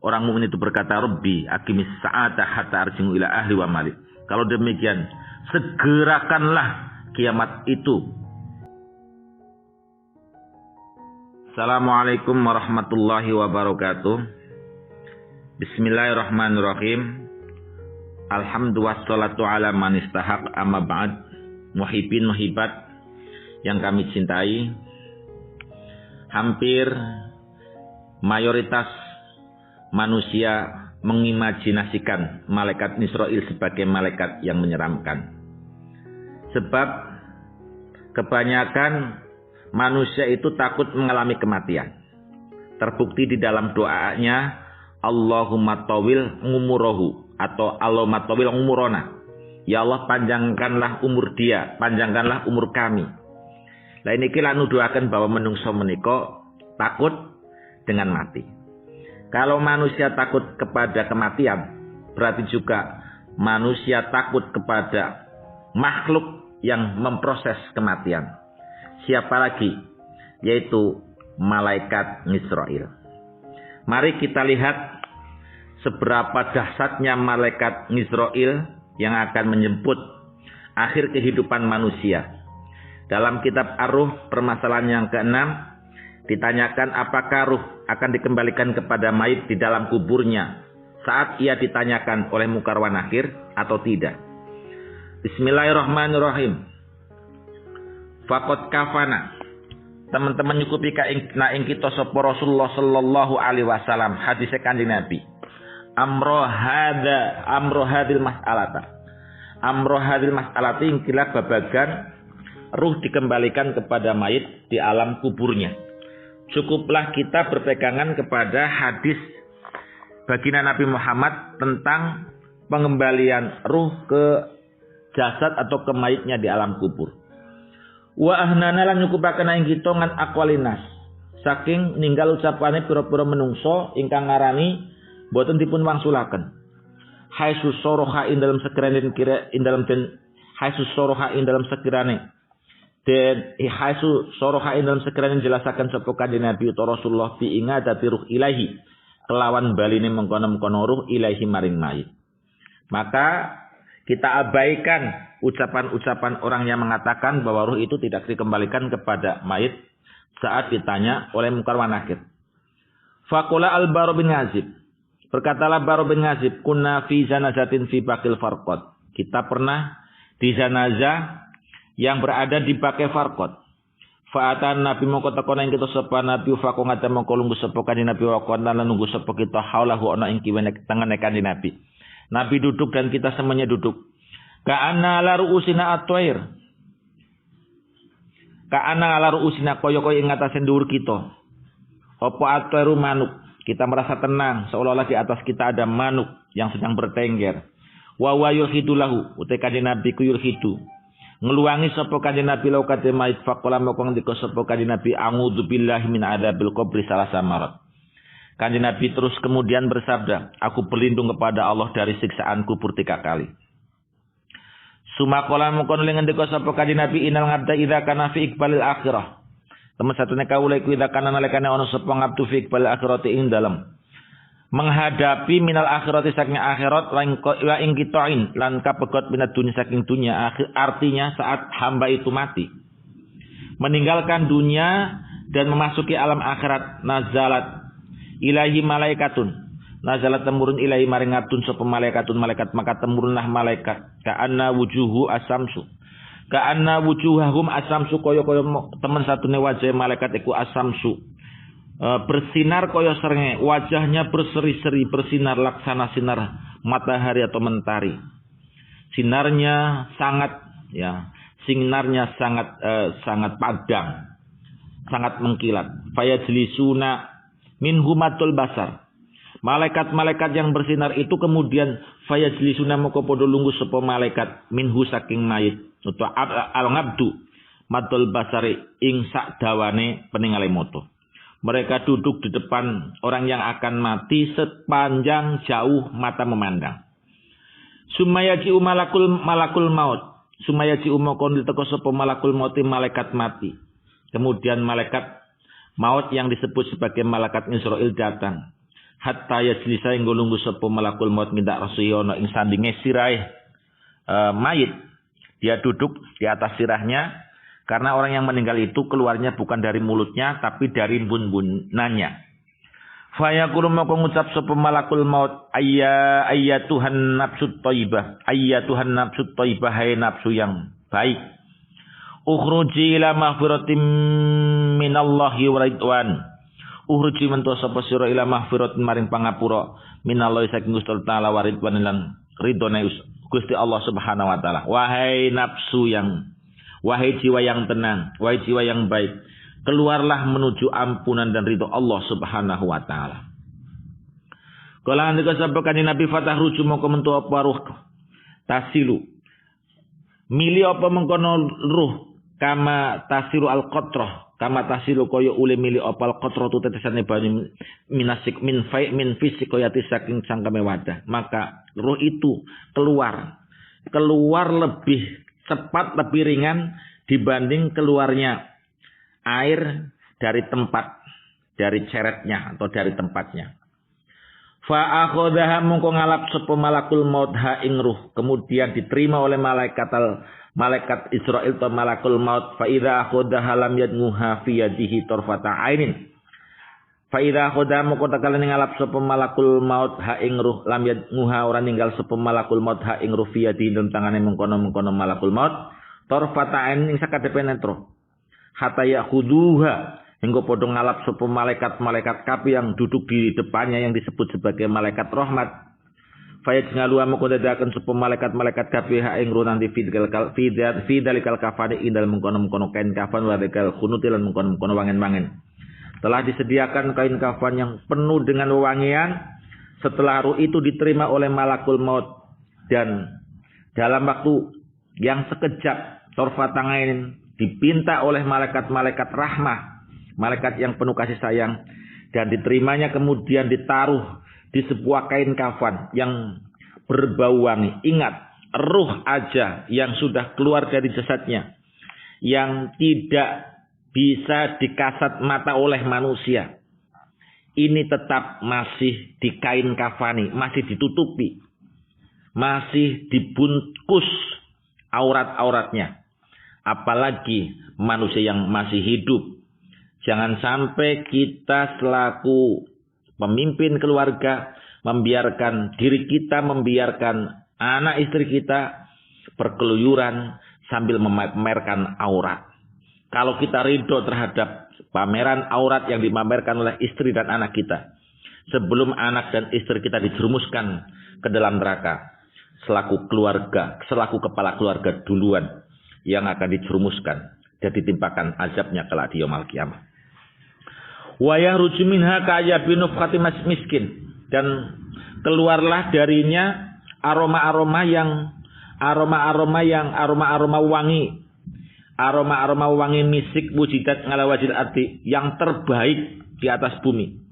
Orang mukmin itu berkata, Rabbi aqimis sa'ata hatta arji'u ila ahli wa mali. Kalau demikian, segerakanlah kiamat itu. Assalamualaikum warahmatullahi wabarakatuh. Bismillahirrahmanirrahim. Alhamdulillah wassalatu ala man istahaq amma ba'd. Muhibbin muhibbat yang kami cintai, hampir mayoritas manusia mengimajinasikan malaikat Israil sebagai malaikat yang menyeramkan. Sebab kebanyakan manusia itu takut mengalami kematian. Terbukti di dalam doanya, Allahumma tawil umurahu atau Allahumma tawil umurona. Ya Allah, panjangkanlah umur dia, panjangkanlah umur kami. Lah ini kita nuduhaken bahwa menungso menika takut dengan mati. Kalau manusia takut kepada kematian, berarti juga manusia takut kepada makhluk yang memproses kematian. Siapa lagi? Yaitu malaikat Israil. Mari kita lihat seberapa dahsyatnya malaikat Israil yang akan menjemput akhir kehidupan manusia. Dalam kitab Ar-Ruh permasalahan yang ke-6 ditanyakan apakah ruh akan dikembalikan kepada mayit di dalam kuburnya saat ia ditanyakan oleh Munkar wa Nakir atau tidak. Bismillahirrahmanirrahim. Faqad kafana. Teman-teman nyukupi ka ing kita sapa Rasulullah sallallahu alaihi wasallam hadis Kanjeng Nabi. Amro hadil mas'alati ingkilah babagan ruh dikembalikan kepada mayit di alam kuburnya. Cukuplah kita berpegangan kepada hadis baginda Nabi Muhammad tentang pengembalian ruh ke jasad atau ke mayitnya di alam kubur. Wa ahnana lan nyukupaken ing kita ngan aqwalinas saking ninggal ucapane pira-pira menungso ingkang ngarani boten dipun wangsulaken. Haitsu soroha ing dalam sekirane haitsu soroha ing dalam sekirane jelasaken sapa kanjeng Nabi utawa Rasulullah fi ingadati ruh ilahi kelawan baline mengkono-mengkono ruh ilahi maring mayit. Maka kita abaikan ucapan-ucapan orang yang mengatakan bahwa ruh itu tidak dikembalikan kepada mayit saat ditanya oleh Munkar wa Nakir. Faqala al-Bara bin Azib. Berkatalah Bara bin Azib, kunna fi zanazatin fi Baqil Farqad. Kita pernah di zanazah yang berada di Baqil Farqad. Fa'atan Nabi mongko tekona ing kita sapa Nabi faqo ngata mongko lungguh sapa kanjeng Nabi wa qala lan nunggu sapa kita haulahu ana ing kiwane tengene kanjeng Nabi. Nabi duduk dan kita semuanya duduk. Ka'anna ala ru'usina at-thair. Ka'anna ala ru'usina kaya-kaya ing atase dhuwur kita. Apa at-thairu manuk. Kita merasa tenang seolah-olah di atas kita ada manuk yang sedang bertengger. Wa wa yulhidu lahu, utai kanjeng Nabi ku yulhidu. Ngeluangi sapa kanjeng Nabi lau kate mait faqala moko ngendika sapa kanjeng Nabi a'udzu billahi min adzabil qabri salasa marat. Kanjeng Nabi terus kemudian bersabda, aku berlindung kepada Allah dari siksaan kubur 3 kali. Sumaqala moko ngendika sapa kanjeng Nabi innal ngabda idza kana fi iqbalil akhirah. Teman satune kawula iku ida kana nalikane ana sapa ngabdu fi bal akhirati ing dalem menghadapi minal akhirati saking akhirat wa ing kitain lan kapegot minat dunya saking dunya. Artinya saat hamba itu mati meninggalkan dunia dan memasuki alam akhirat, nazalat ilahi malaikatun, nazalat temurun ilahi maring ngabdun sapa malaikatun malaikat, maka temurunlah malaikat ka'anna wujuhu asamsu. Ka'anna wujuhahum asamsu kaya-kaya teman satune wajah malaikat iku asamsu. Bersinar kaya srengenge, wajahnya berseri-seri, bersinar laksana sinar matahari atau mentari. Sinarnya sangat sangat padang, sangat mengkilat. Fayajlisuna minhumatul basar. Malaikat-malaikat yang bersinar itu kemudian fayajlisuna moko padha lungguh sapa malaikat minhu saking mayit. Atau al-ngabdu matul basari ing sak dawane peningale moto. Mereka duduk di depan orang yang akan mati sepanjang jauh mata memandang. Sumayaji malakul maut. Sumayaji moko diteko sapa malakul maut, malaikat mati. Kemudian malaikat maut yang disebut sebagai malaikat Israil datang. hatta yajlisa ing lungguh sapa malakul maut minta rasuhi ana ing sandinge sirahe mayit. Dia duduk di atas sirahnya karena orang yang meninggal itu keluarnya bukan dari mulutnya tapi dari bun-bunannya. Fayaqulu maka ngucap sapa malakul maut ayyatuhan nafsut thayyibah ayyatuhan nafsut thayyibah hai nafsu yang baik ukhruji ila maghfiratin minallahi wa ridwan ukhruji mento sapa sira ila maghfiratin maring pangapura minallahi saking Gusti taala wa ridwan lan ridone Gusti Allah Subhanahu wa taala. Wahai nafsu yang wahai jiwa yang tenang, wahai jiwa yang baik, keluarlah menuju ampunan dan ridho Allah Subhanahu wa taala. Kala andika sabakan Nabi Fatah ruju mongko mentu apa ruh tasilu. Mili apa mengkono ruh kama tasilu al-qatrah, kama tasilu kaya ule mili apa al-qatrah tu tetesane banyu minasik min fisik kaya saking sangkame wadah. Maka ruh itu keluar lebih cepat, lebih ringan dibanding keluarnya air dari tempat, dari ceretnya atau dari tempatnya. Fa akhadha mongko ngalap sapa malakul maut ha ing ruh, kemudian diterima oleh malaikat Israil atau malakul maut. Fa idza akhadha lam yadnguha fi yadihi tarfata ainin. Fa idza akhadha mongko takalen ngalap sapa malakul maut ha ing ruh lam yadnguha ora ninggal sapa malakul maut ha ing ruh fi yadihi dalam tangane mengkono-mengkono malakul maut tarfata ainin sakadepe netro. Hatta yakhuduha hingga podo ngalap sapa malaikat-malaikat kapi yang duduk di depannya yang disebut sebagai malaikat rahmat. Fayaj ngalu moko dadakan sapa malaikat-malaikat kapi ha ing nanti fi dalikal kafani indal mengkono-mengkono kain kafan wa dalikal khunuti lan mengkono-mengkono wangen-wangen. Telah disediakan kain kafan yang penuh dengan wewangian setelah ruh itu diterima oleh malakul maut dan dalam waktu yang sekejap torfatangain dipinta oleh malaikat-malaikat rahmah, malaikat yang penuh kasih sayang, dan diterimanya kemudian ditaruh di sebuah kain kafan yang berbau wangi. Ingat, ruh aja yang sudah keluar dari jasadnya, yang tidak bisa dikasat mata oleh manusia, ini tetap masih di kain kafani, masih ditutupi, masih dibungkus aurat-auratnya. Apalagi manusia yang masih hidup. Jangan sampai kita selaku pemimpin keluarga membiarkan diri kita, membiarkan anak istri kita berkeluyuran sambil memamerkan aurat. Kalau kita ridho terhadap pameran aurat yang dipamerkan oleh istri dan anak kita, sebelum anak dan istri kita dijerumuskan ke dalam neraka, selaku keluarga, selaku kepala keluarga duluan yang akan dijerumuskan dan ditimpakan azabnya kelak di yaumul qiyamah. Wa yahruju minha ka'ayyabin nufkhati miskin, dan keluarlah darinya aroma-aroma wangi, aroma wangi misik wujidat ngala wajil arti, yang terbaik di atas bumi.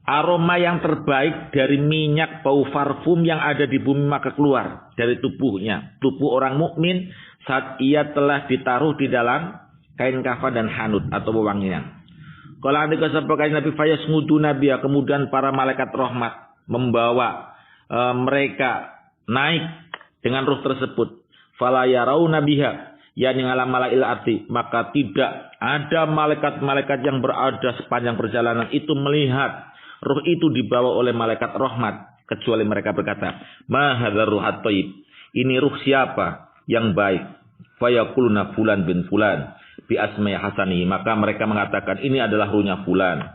Aroma yang terbaik dari minyak bau parfum yang ada di bumi maka keluar dari tubuhnya, tubuh orang mukmin saat ia telah ditaruh di dalam kain kafan dan hanut atau wewangian. Kalau andika sampaikan Nabi Fayas ngudu Nabiya, kemudian para malaikat rahmat membawa mereka naik dengan ruh tersebut. Fala yarau nabiha yani ngalam malail arti, maka tidak ada malaikat-malaikat yang berada sepanjang perjalanan itu melihat ruh itu dibawa oleh malaikat rahmat, kecuali mereka berkata, ma hadzal ruhat thayyib, ini ruh siapa yang baik? Fayaquluna fulan bin fulan bi asma'i hasani, maka mereka mengatakan ini adalah ruhnya fulan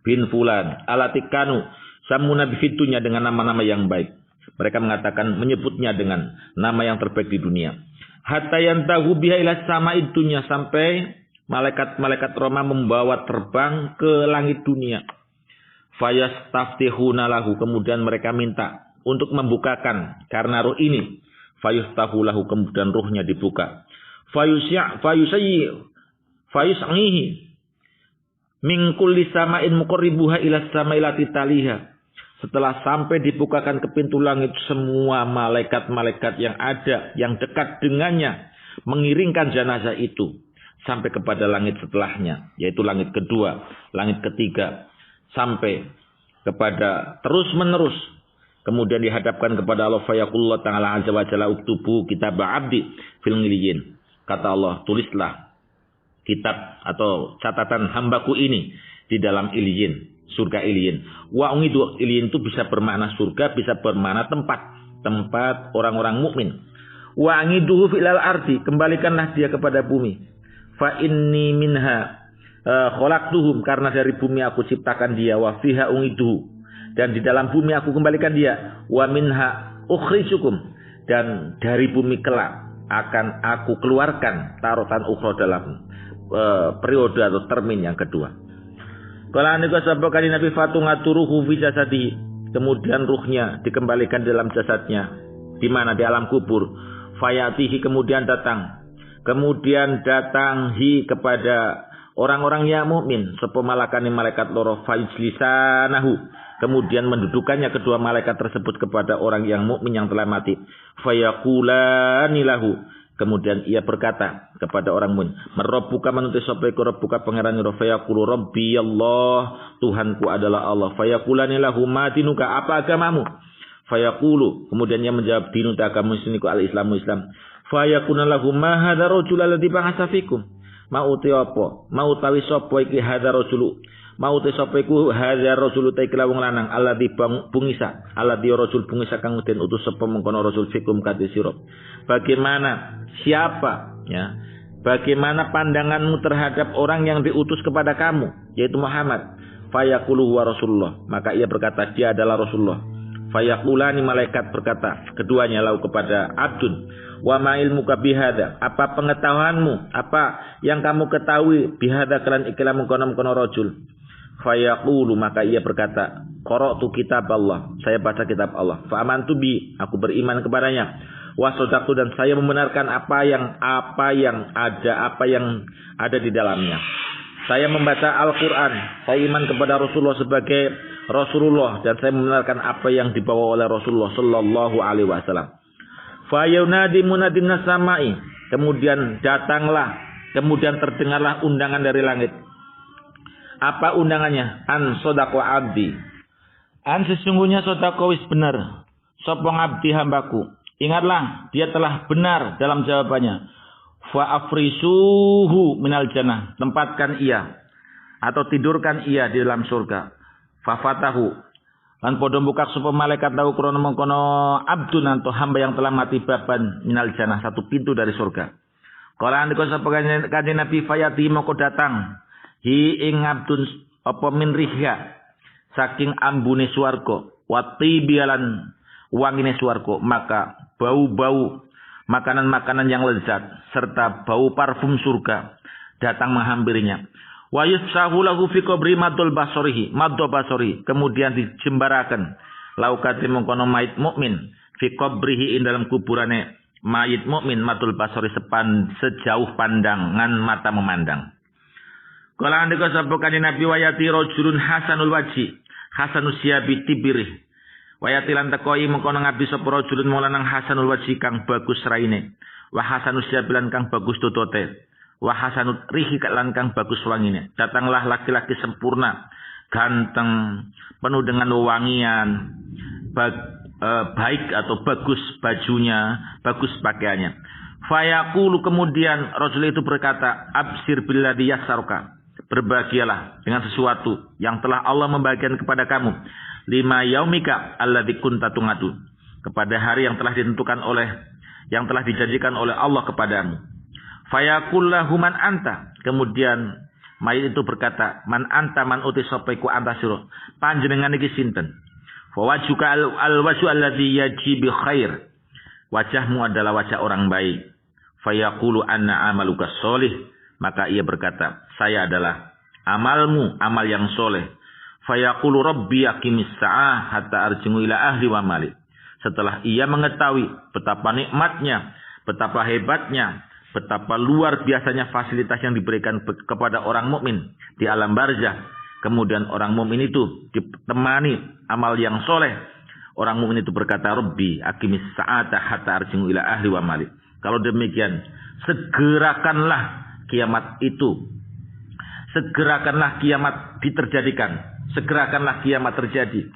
bin fulan alatikanu samuna bifitunya, dengan nama-nama yang baik. Mereka mengatakan, menyebutnya dengan nama yang terbaik di dunia. Hatta yantahu biha ila sama'id dunya, sampai malaikat-malaikat Roma membawa terbang ke langit dunia. Fayastaftihuna lahu, kemudian mereka minta untuk membukakan karena ruh ini. Fayustahu lahu, kemudian ruhnya dibuka. Fayus'ihi min kulli sama'in muqarribuha ila sama'ilati taliha. Setelah sampai dibukakan ke pintu langit, semua malaikat-malaikat yang ada yang dekat dengannya mengiringkan jenazah itu sampai kepada langit setelahnya, yaitu langit kedua, langit ketiga, sampai kepada terus menerus. Kemudian dihadapkan kepada Allah, fayaqulullah ta'ala azza wa jalla uktubu kitab abdi fil ngiliyin. Kata Allah, tulislah kitab atau catatan hambaku ini di dalam iliyin, surga iliyin. Wa ungidu, iliyin itu bisa bermakna surga, bisa bermakna tempat orang-orang mukmin. Wa angiduhu filal ardi, kembalikanlah dia kepada bumi. Fa inni minha khalaqtuhum, karena dari bumi aku ciptakan dia, wa fiha ungiduhu, dan di dalam bumi aku kembalikan dia, wa minha ukhrijukum, dan dari bumi kelak akan aku keluarkan tarotan ukhra dalam periode atau termin yang kedua. Kala nika sabakan Nabi fatungaturuhu fi jasadi, kemudian ruhnya dikembalikan dalam jasadnya, di mana di alam kubur. Fayatihi, kemudian datang hi kepada orang-orang yang mukmin sapa malakani malaikat loro fajlisanahu, kemudian mendudukannya kedua malaikat tersebut kepada orang yang mukmin yang telah mati. Fayaqulani lahu, kemudian ia berkata kepada orang mukmin, "Marabbuka manuti sapa iku rabbuka pangeran ira?" Fayaqulu rabbi Allah, Tuhanku adalah Allah. Fayaqulani lahu ma dinuka, apa agamamu? Fayaqulu, kemudian ia menjawab, dinuta agamamu siniku al-Islamu Islam. Fayaquna lahu ma hadza rajul alladzi ba'atsa fikum, mau te apa, mau tawi sapa iki hadza rajul, mau te sapa iku hadza rajul ta iki wong lanang alladzi bungisa, alladzi rajul bungisa kang den utus sapa mengkono rasul fikum kadhe sira. Bagaimana, siapa ya, bagaimana pandanganmu terhadap orang yang diutus kepada kamu, yaitu Muhammad? Fayaqulu wa rasulullah, maka ia berkata dia adalah Rasulullah. Fayaqulani, malaikat berkata keduanya lau kepada abdun, wa ma ilmuka bihada, apa pengetahuanmu, apa yang kamu ketahui bihada kelan ikilah mengkono rajul. Fayaqulu, maka ia berkata, qara'tu kitab Allah, saya baca kitab Allah. Fa amantu bi, aku beriman kepadanya. Wa sadaqtu, dan saya membenarkan apa yang ada di dalamnya. Saya membaca Al-Quran, saya iman kepada Rasulullah sebagai Rasulullah, dan saya membenarkan apa yang dibawa oleh Rasulullah sallallahu alaihi wasallam. Fa yunadi munadin samai, kemudian terdengarlah undangan dari langit. Apa undangannya? An sadaqa abdi, an sesungguhnya sedekah wis benar sapa abdi hambaku. Ingatlah, dia telah benar dalam jawabannya. Fa afrisuhu minal jannah, tempatkan ia atau tidurkan ia di dalam surga. Fa fatahu, lan padha buka sapa malaikat tahu krana mengkono abdun atau hamba yang telah mati baban minal jannah, satu pintu dari surga. Kala andika sapa kanjeng Nabi fayati moko datang hi ing abdun apa min rihya, saking ambune swarga, wa tibialan wangine swarga, maka bau-bau makanan-makanan yang lezat serta bau parfum surga datang menghampirinya. Wa yussahu lahu fi qabri madul basarihi, kemudian dijembarakan laukati mengkono mayit mukmin fi qabrihi ing dalam kuburane mayit mukmin madul basari sejauh pandangan mata memandang. Kala andika sapa kanjeng Nabi wayati rajulun hasanul waji, hasanus siyabi tibirih. Wayati lan tekoi mengkono ngabdi sapa rajulun mulanang hasanul wajhi kang bagus raine, wa hasanus syabilan kang bagus tutote, wa hasanut rihi lan kang bagus wangine. Datanglah laki-laki sempurna, ganteng, penuh dengan wewangian, baik atau bagus bajunya, bagus pakaiannya. Fayaqulu, kemudian rajul itu berkata, absir billadzi yassarka, berbahagialah dengan sesuatu yang telah Allah membagikan kepada kamu. Lima yaumika alladzi kunta tungadu, kepada hari yang telah ditentukan yang telah dijanjikan oleh Allah kepadamu. Fayaqul lahu man anta, kemudian mayit itu berkata, man anta man uti sapa iku anta sira, panjenengan iki sinten? Fa wajuka al-wajhu alladzi yaji bi khair, wajahmu adalah wajah orang baik. Fayaqulu anna amaluka sholih, maka ia berkata, saya adalah amalmu, amal yang soleh. Fayaqulu rabbi aqimis sa'ah hatta arji'u ila ahli wa mali. Setelah ia mengetahui betapa nikmatnya, betapa hebatnya, betapa luar biasanya fasilitas yang diberikan kepada orang mukmin di alam barzah, kemudian orang mukmin itu ditemani amal yang soleh, orang mukmin itu berkata, rabbi aqimis sa'ata hatta arji'u ila ahli wa mali. Kalau demikian, segerakanlah kiamat itu, segerakanlah kiamat diterjadikan segerakanlah kiamat terjadi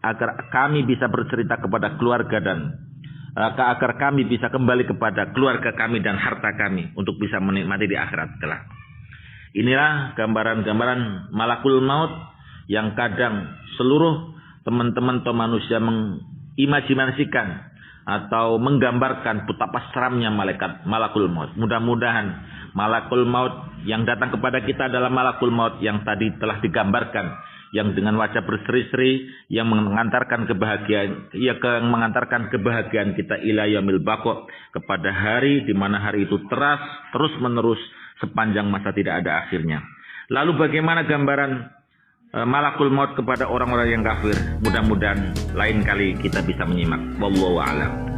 agar kami bisa bercerita kepada keluarga dan agar kami bisa kembali kepada keluarga kami dan harta kami untuk bisa menikmati di akhirat kelak. Inilah gambaran-gambaran malakul maut yang kadang seluruh teman-teman atau manusia mengimajinasikan atau menggambarkan betapa seramnya malakul maut. Mudah-mudahan malakul maut yang datang kepada kita adalah malakul maut yang tadi telah digambarkan, yang dengan wajah berseri-seri, yang mengantarkan kebahagiaan kita ila yaumil baqa, kepada hari di mana hari itu terus menerus sepanjang masa tidak ada akhirnya. Lalu bagaimana gambaran malakul maut kepada orang-orang yang kafir? Mudah-mudahan lain kali kita bisa menyimak. Wallahu a'lam.